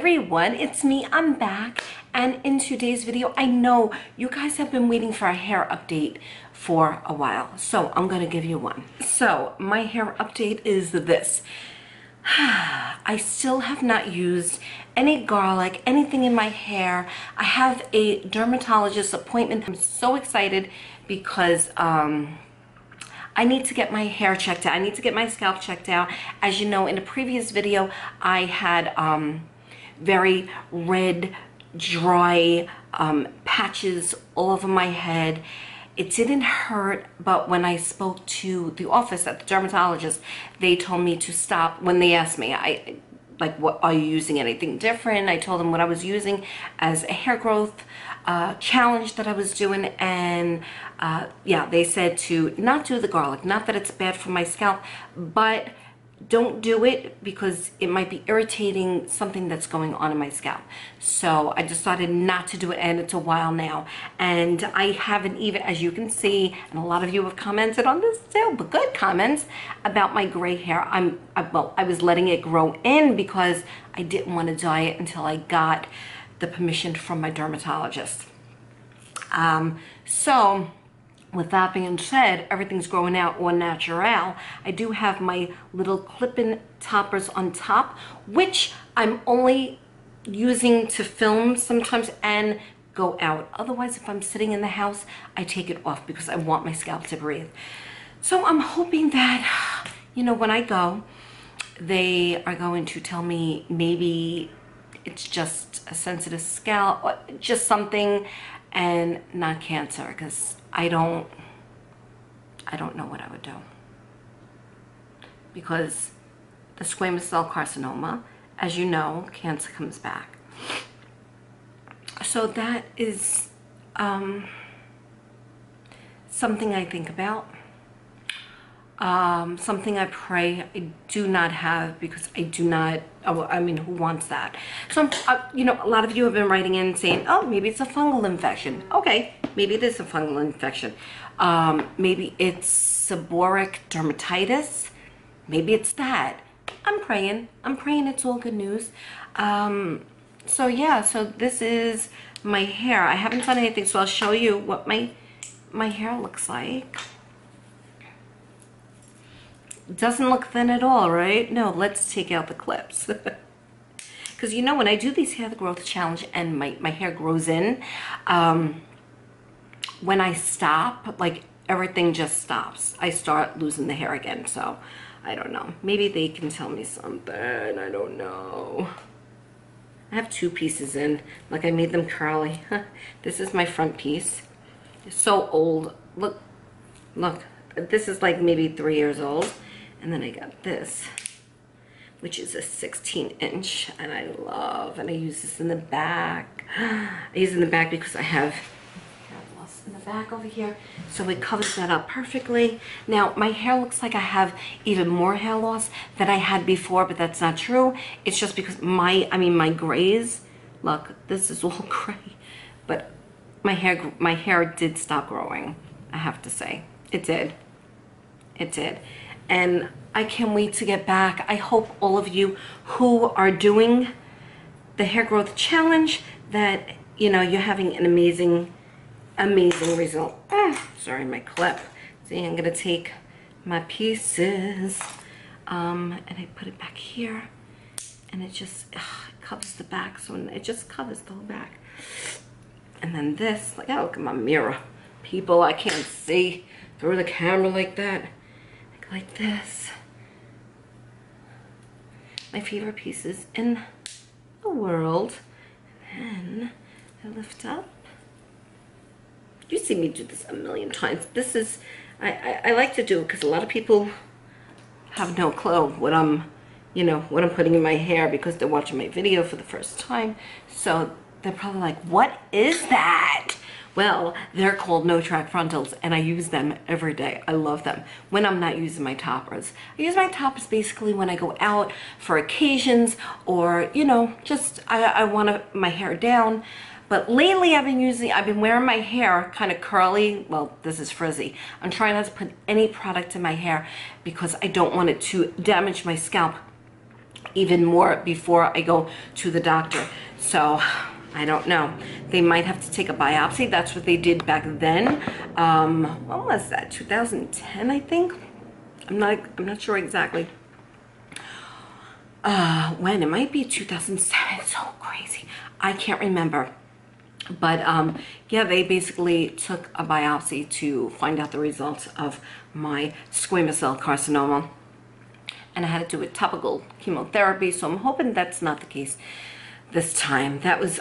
everyone, it's me. I'm back, and in today's video, I know you guys have been waiting for a hair update for a while, so I'm gonna give you one. So my hair update is this. I still have not used any garlic, anything in my hair. I have a dermatologist appointment. I'm so excited because I need to get my hair checked out. I need to get my scalp checked out. As you know, in a previous video, I had very red, dry patches all over my head. It didn't hurt, but when I spoke to the office at the dermatologist, they told me to stop. When they asked me, what, are you using anything different? I told them what I was using as a hair growth challenge that I was doing, and yeah, they said to not do the garlic. Not that it's bad for my scalp, but don't do it because it might be irritating something that's going on in my scalp. So I decided not to do it, and it's a while now. And I haven't even, as you can see, and a lot of you have commented on this too, but good comments about my gray hair. I was letting it grow in because I didn't want to dye it until I got the permission from my dermatologist. So with that being said, everything's growing out au naturel. I do have my little clip-in toppers on top, which I'm only using to film sometimes and go out. Otherwise, if I'm sitting in the house, I take it off because I want my scalp to breathe. So I'm hoping that, you know, when I go, they are going to tell me maybe it's just a sensitive scalp, or just something, and not cancer, because I don't know what I would do, because the squamous cell carcinoma, as you know, cancer comes back. So that is something I think about, something I pray I do not have, because I do not, I mean, who wants that? So, you know, a lot of you have been writing in saying, oh, maybe it's a fungal infection. Okay, maybe it is a fungal infection. Maybe it's seborrheic dermatitis. Maybe it's that. I'm praying it's all good news. So yeah, so this is my hair. I haven't done anything, so I'll show you what my hair looks like. Doesn't look thin at all, right? No, let's take out the clips. Because you know, when I do these hair growth challenge and my hair grows in, when I stop, like, everything just stops. I start losing the hair again. So I don't know, maybe they can tell me something. I don't know. I have two pieces in, like I made them curly. This is my front piece. It's so old. Look, this is like maybe 3 years old. And then I got this, which is a 16-inch, and I love, and I use this in the back. I use it in the back because I have hair loss in the back over here, so it covers that up perfectly. Now, my hair looks like I have even more hair loss than I had before, but that's not true. It's just because my grays, look, this is all gray, but my hair did stop growing, I have to say. It did. And I can't wait to get back. I hope all of you who are doing the hair growth challenge, that, you know, you're having an amazing result. Sorry, my clip. See, I'm gonna take my pieces and I put it back here, and it just it covers the back, so it just covers the whole back. And then this, like, oh, look at my mirror. People, I can't see through the camera like that. Like this. My favorite pieces in the world. And then I lift up. You see me do this a million times. This is, I like to do it because a lot of people have no clue what I'm, you know, what I'm putting in my hair, because they're watching my video for the first time. So they're probably like, what is that? Well, they're called no-track frontals, and I use them every day. I love them when I'm not using my toppers. I use my toppers basically when I go out for occasions, or, you know, just I want my hair down. But lately I've been wearing my hair kind of curly. Well, this is frizzy. I'm trying not to put any product in my hair because I don't want it to damage my scalp even more before I go to the doctor. So I don't know. They might have to take a biopsy. That's what they did back then. When was that? 2010, I think. I'm not sure exactly. When it might be 2007. It's so crazy. I can't remember. But yeah, they basically took a biopsy to find out the results of my squamous cell carcinoma. And I had to do a topical chemotherapy, so I'm hoping that's not the case this time. That was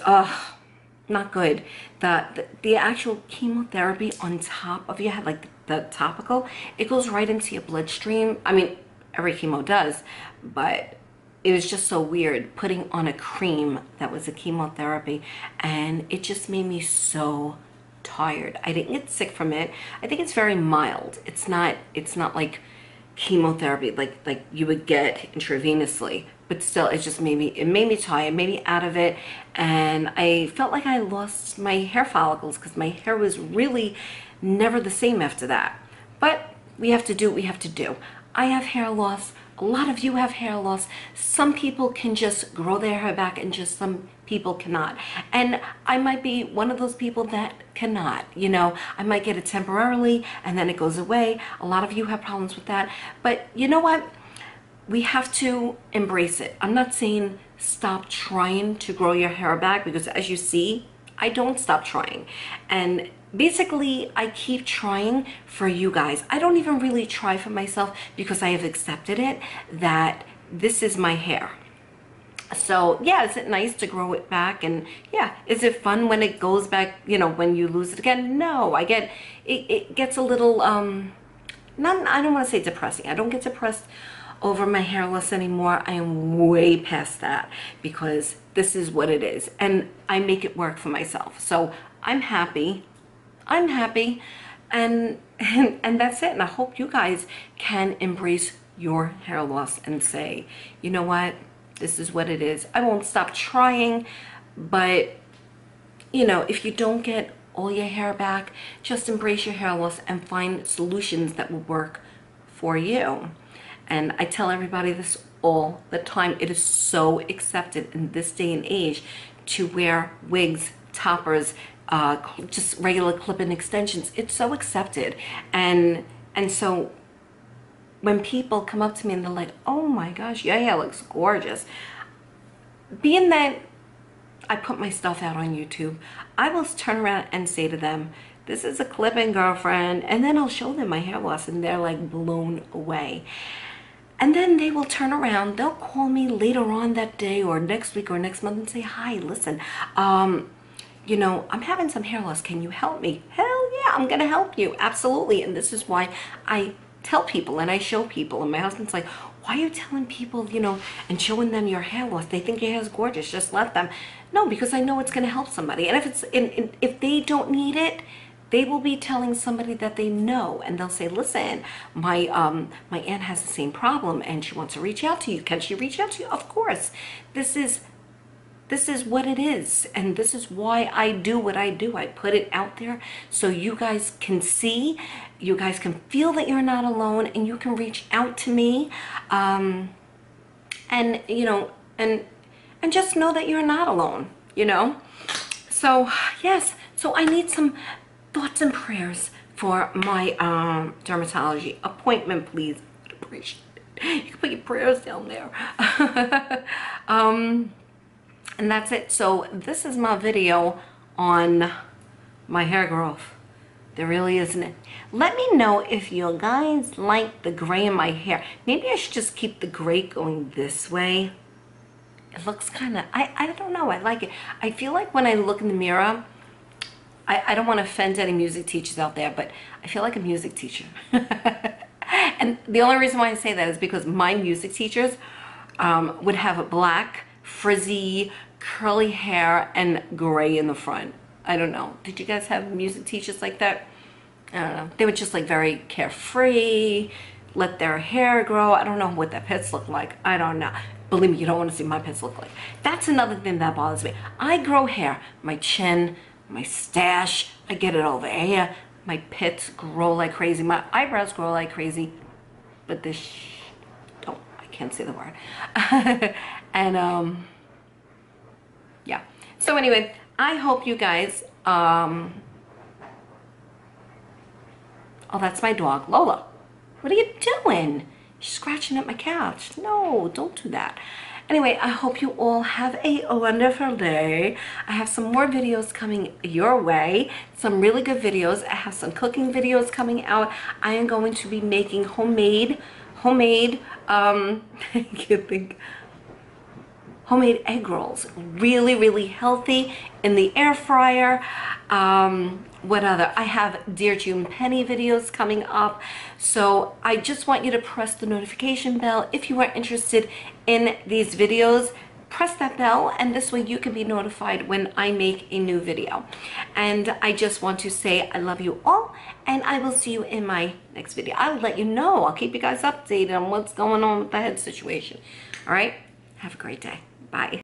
not good. The actual chemotherapy on top of you had like the topical, it goes right into your bloodstream. I mean, every chemo does, but it was just so weird putting on a cream that was a chemotherapy, and it just made me so tired. I didn't get sick from it. I think it's very mild. It's not like chemotherapy like you would get intravenously, but still it made me tired, made me out of it, and I felt like I lost my hair follicles because my hair was really never the same after that. But we have to do what we have to do. I have hair loss. A lot of you have hair loss. Some people can just grow their hair back and just some people cannot. And I might be one of those people that cannot. You know, I might get it temporarily and then it goes away. A lot of you have problems with that. But you know what? We have to embrace it. I'm not saying stop trying to grow your hair back, because as you see, I don't stop trying. And basically, I keep trying for you guys. I don't even really try for myself because I have accepted it that this is my hair. So yeah, is it nice to grow it back? And yeah, is it fun when it goes back, you know, when you lose it again? No, it gets a little, I don't want to say depressing. I don't get depressed over my hair loss anymore. I am way past that because this is what it is. And I make it work for myself. So I'm happy. I'm happy, and that's it. And I hope you guys can embrace your hair loss and say, you know what, this is what it is. I won't stop trying, but you know, if you don't get all your hair back, just embrace your hair loss and find solutions that will work for you. And I tell everybody this all the time. It is so accepted in this day and age to wear wigs, toppers, just regular clip-in extensions. It's so accepted, and so when people come up to me and they're like, oh my gosh, your hair looks gorgeous, being that I put my stuff out on YouTube, I will turn around and say to them, this is a clip-in, girlfriend, and then I'll show them my hair loss and they're like blown away. And then they will turn around, they'll call me later on that day or next week or next month and say, hi, listen, you know, I'm having some hair loss. Can you help me? Hell yeah, I'm going to help you. Absolutely. And this is why I tell people and I show people. And my husband's like, why are you telling people, you know, and showing them your hair loss? They think your hair is gorgeous. Just let them. No, because I know it's going to help somebody. And if they don't need it, they will be telling somebody that they know, and they'll say, listen, my aunt has the same problem and she wants to reach out to you. Can she reach out to you? Of course. This is what it is, and this is why I do what I do. I put it out there so you guys can see, you guys can feel that you're not alone, and you can reach out to me, and you know, and just know that you're not alone, you know. So yes, so I need some thoughts and prayers for my dermatology appointment, please. I'd appreciate it. You can put your prayers down there. And that's it. So this is my video on my hair growth. There really isn't it. Let me know if you guys like the gray in my hair. Maybe I should just keep the gray going this way. It looks kind of, I don't know, I like it. I feel like when I look in the mirror, I don't want to offend any music teachers out there, but I feel like a music teacher. And the only reason why I say that is because my music teachers would have a black, frizzy, curly hair and gray in the front. I don't know. Did you guys have music teachers like that? I don't know. They were just like very carefree, let their hair grow. I don't know what their pets look like. I don't know. Believe me, you don't want to see my pets look like. That's another thing that bothers me. I grow hair. My chin, my stash, I get it over here. My pits grow like crazy. My eyebrows grow like crazy. But this don't. I can't say the word. And yeah. So anyway, I hope you guys, oh, that's my dog, Lola. What are you doing? She's scratching at my couch. No, don't do that. Anyway, I hope you all have a wonderful day. I have some more videos coming your way, some really good videos. I have some cooking videos coming out. I am going to be making homemade, I can't think, homemade egg rolls. Really healthy in the air fryer. What other? I have Dear June Penny videos coming up. So I just want you to press the notification bell if you are interested in these videos. Press that bell, and this way you can be notified when I make a new video. And I just want to say I love you all, and I will see you in my next video. I'll let you know. I'll keep you guys updated on what's going on with the head situation. All right? Have a great day. Bye.